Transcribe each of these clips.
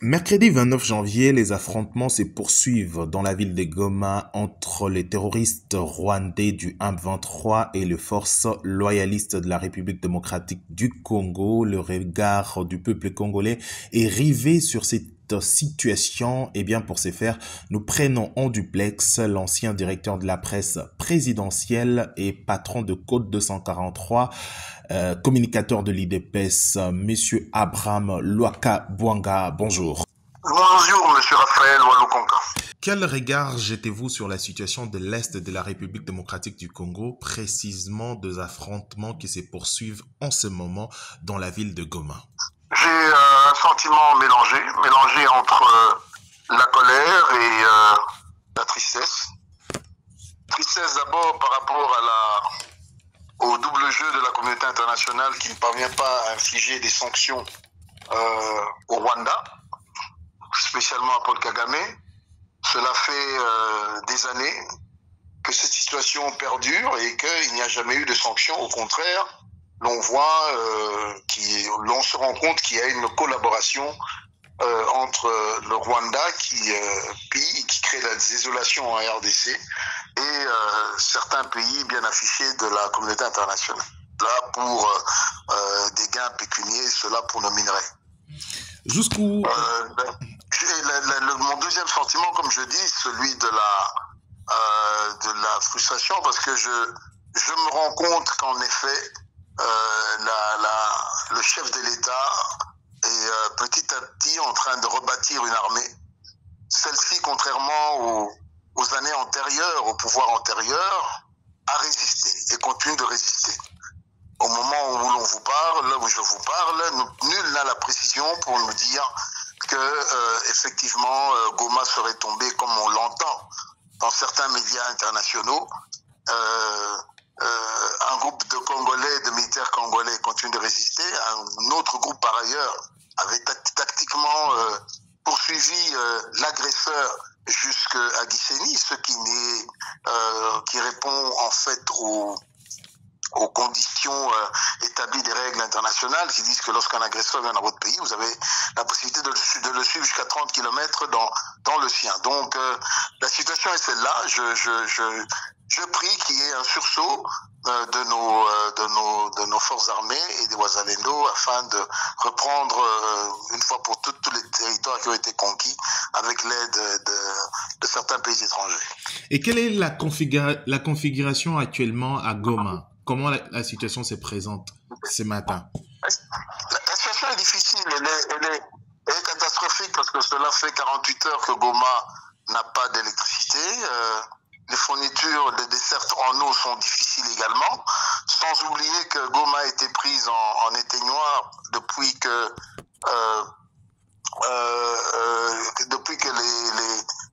Mercredi 29 janvier, les affrontements se poursuivent dans la ville de Goma entre les terroristes rwandais du M23 et les forces loyalistes de la République démocratique du Congo. Le regard du peuple congolais est rivé sur cette situation. Et bien pour ce faire, nous prenons en duplex l'ancien directeur de la presse présidentielle et patron de Code 243, communicateur de l'IDPS, Monsieur Abraham Lwaka Bwanga. Bonjour. Bonjour, Monsieur Raphaël Walukonga. Quel regard jetez-vous sur la situation de l'Est de la République démocratique du Congo, précisément des affrontements qui se poursuivent en ce moment dans la ville de Goma? J'ai un sentiment mélangé entre la colère et la tristesse. Tristesse d'abord par rapport au double jeu de la communauté internationale qui ne parvient pas à infliger des sanctions au Rwanda, spécialement à Paul Kagame. Cela fait des années que cette situation perdure et qu'il n'y a jamais eu de sanctions. Au contraire, l'on voit, l'on se rend compte qu'il y a une collaboration entre le Rwanda pays qui crée la désolation en RDC et certains pays bien affichés de la communauté internationale. Là pour des gains pécuniaires, cela pour nos minerais. Jusqu'où mon deuxième sentiment, comme je dis, celui de la frustration, parce que je me rends compte qu'en effet, le chef de l'État est petit à petit en train de rebâtir une armée. Celle-ci, contrairement aux années antérieures, au pouvoir antérieur, a résisté et continue de résister. Au moment où l'on vous parle, là où je vous parle, nul n'a la précision pour nous dire que effectivement Goma serait tombé comme on l'entend dans certains médias internationaux. Un groupe de Congolais, de militaires congolais continue de résister. Un autre groupe par ailleurs avait tactiquement poursuivi l'agresseur jusqu'à Gisenyi, ce qui répond en fait aux conditions établies des règles internationales qui disent que lorsqu'un agresseur vient dans votre pays, vous avez la possibilité de le suivre jusqu'à 30 km dans le sien. Donc la situation est celle-là. Je prie qu'il y ait un sursaut de nos forces armées et des Wazalendo afin de reprendre une fois pour toutes tous les territoires qui ont été conquis avec l'aide de certains pays étrangers. Et quelle est la configuration actuellement à Goma? Comment la situation se présente ce matin? La situation est difficile, elle est catastrophique parce que cela fait 48 heures que Goma n'a pas d'électricité. Les fournitures des dessertes en eau sont difficiles également, sans oublier que Goma a été prise en éteignoir depuis que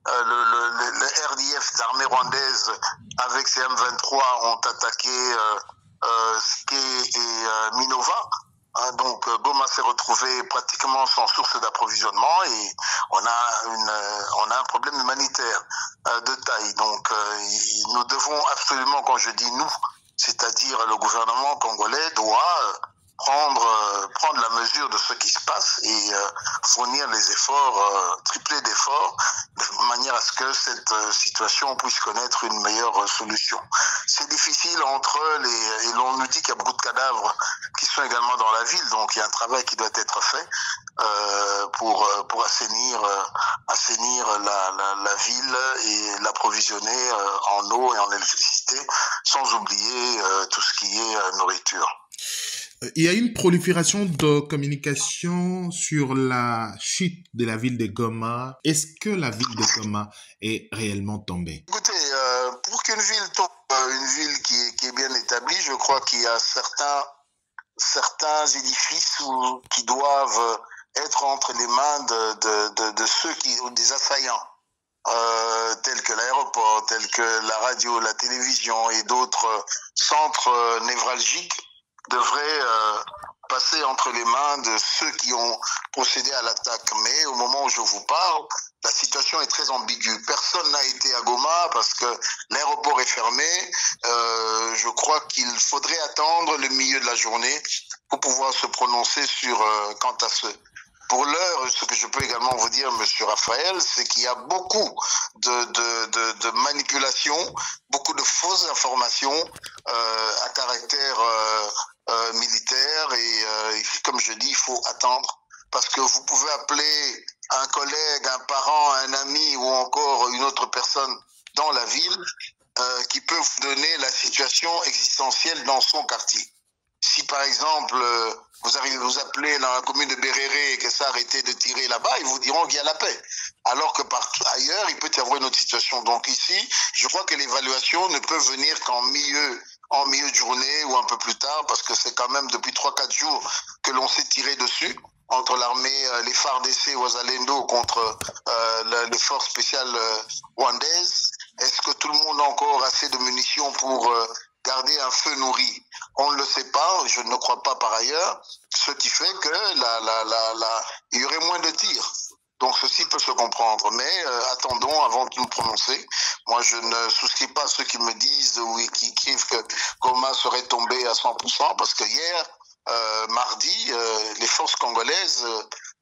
le RDF d'armée rwandaise avec ses M23 ont attaqué Ské et Minova. Donc Goma s'est retrouvé pratiquement sans source d'approvisionnement et on a un problème humanitaire de taille. Donc nous devons absolument, quand je dis nous, c'est-à-dire le gouvernement congolais doit prendre la mesure de ce qui se passe et fournir les efforts, tripler d'efforts, de manière à ce que cette situation puisse connaître une meilleure solution. C'est difficile et l'on nous dit qu'il y a beaucoup de cadavres qui sont également dans la ville, donc il y a un travail qui doit être fait pour assainir la ville et l'approvisionner en eau et en électricité, sans oublier tout ce qui est nourriture. Il y a une prolifération de communication sur la chute de la ville de Goma. Est-ce que la ville de Goma est réellement tombée? Écoutez, pour qu'une ville tombe, une ville qui est bien établie, je crois qu'il y a certains édifices qui doivent être entre les mains de ceux ou des assaillants, tels que l'aéroport, tels que la radio, la télévision et d'autres centres névralgiques devrait passer entre les mains de ceux qui ont procédé à l'attaque. Mais au moment où je vous parle, la situation est très ambiguë. Personne n'a été à Goma parce que l'aéroport est fermé. Je crois qu'il faudrait attendre le milieu de la journée pour pouvoir se prononcer quant à Pour l'heure, ce que je peux également vous dire, Monsieur Raphaël, c'est qu'il y a beaucoup de manipulations, beaucoup de fausses informations à caractère militaire et comme je dis, il faut attendre parce que vous pouvez appeler un collègue, un parent, un ami ou encore une autre personne dans la ville qui peut vous donner la situation existentielle dans son quartier. Si par exemple vous arrivez vous appelez dans la commune de Béréré et que ça a arrêté de tirer là-bas, ils vous diront qu'il y a la paix. Alors que partout ailleurs, il peut y avoir une autre situation. Donc ici, je crois que l'évaluation ne peut venir qu'en milieu de journée ou un peu plus tard, parce que c'est quand même depuis 3-4 jours que l'on s'est tiré dessus entre l'armée, les FARDC Wazalendo contre les forces spéciales rwandaises. Est-ce que tout le monde a encore assez de munitions pour garder un feu nourri? On ne le sait pas, je ne crois pas par ailleurs, ce qui fait que il y aurait moins de tirs. Donc ceci peut se comprendre, mais attendons avant de nous prononcer. Moi, je ne souscris pas à ceux qui me disent ou qui écrivent que Goma serait tombé à 100%, parce que hier, mardi, les forces congolaises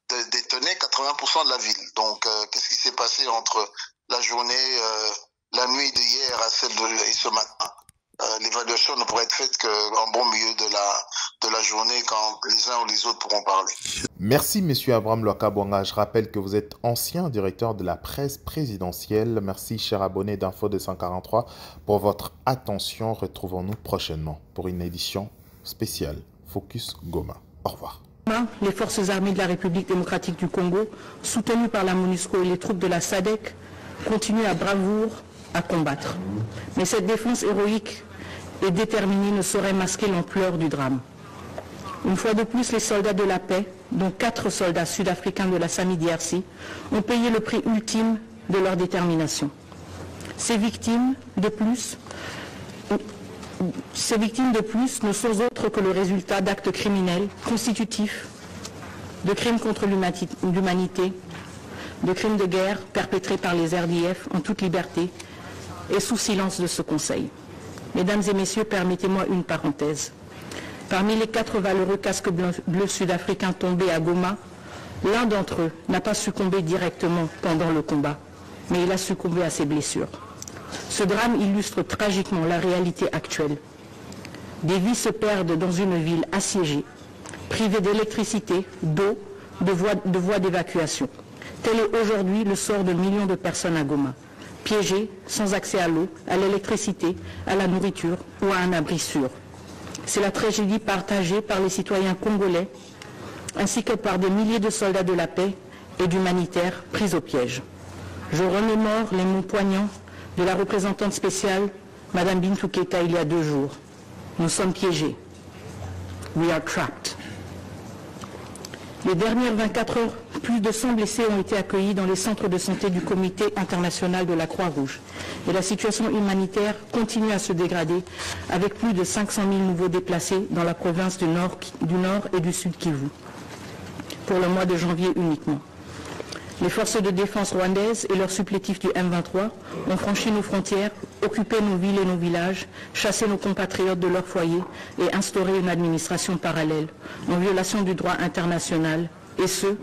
détenaient 80% de la ville. Donc, qu'est-ce qui s'est passé entre la journée, la nuit d'hier à celle et ce matin? L'évaluation ne pourrait être faite qu'en bon milieu de la journée, quand les uns ou les autres pourront parler. Merci, Monsieur Abraham Lwakabwanga. Je rappelle que vous êtes ancien directeur de la presse présidentielle. Merci, cher abonné d'Info 243, pour votre attention. Retrouvons-nous prochainement pour une édition spéciale Focus Goma. Au revoir. Les forces armées de la République démocratique du Congo, soutenues par la MONUSCO et les troupes de la SADC, continuent à bravoure à combattre. Mais cette défense héroïque et déterminée ne saurait masquer l'ampleur du drame. Une fois de plus, les soldats de la paix, dont 4 soldats sud-africains de la SAMI-DRC, ont payé le prix ultime de leur détermination. Ces victimes de plus ne sont autres que le résultat d'actes criminels constitutifs de crimes contre l'humanité, de crimes de guerre perpétrés par les RDF en toute liberté et sous silence de ce Conseil. Mesdames et messieurs, permettez-moi une parenthèse. Parmi les 4 valeureux casques bleus sud-africains tombés à Goma, l'un d'entre eux n'a pas succombé directement pendant le combat, mais il a succombé à ses blessures. Ce drame illustre tragiquement la réalité actuelle. Des vies se perdent dans une ville assiégée, privée d'électricité, d'eau, de voies d'évacuation. Tel est aujourd'hui le sort de millions de personnes à Goma, piégées, sans accès à l'eau, à l'électricité, à la nourriture ou à un abri sûr. C'est la tragédie partagée par les citoyens congolais, ainsi que par des milliers de soldats de la paix et d'humanitaires pris au piège. Je remémore les mots poignants de la représentante spéciale, Mme Bintou Keïta, il y a 2 jours. Nous sommes piégés. We are trapped. Les dernières 24 heures, plus de 100 blessés ont été accueillis dans les centres de santé du Comité international de la Croix-Rouge. Et la situation humanitaire continue à se dégrader, avec plus de 500 000 nouveaux déplacés dans la province du Nord et du Sud Kivu, pour le mois de janvier uniquement. Les forces de défense rwandaises et leurs supplétifs du M23 ont franchi nos frontières, occupé nos villes et nos villages, chassé nos compatriotes de leurs foyers et instauré une administration parallèle, en violation du droit international, et ce,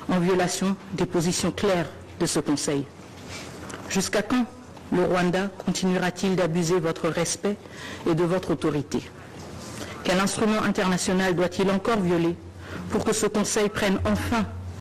en violation des positions claires de ce Conseil. Jusqu'à quand le Rwanda continuera-t-il d'abuser votre respect et de votre autorité? Quel instrument international doit-il encore violer pour que ce Conseil prenne enfin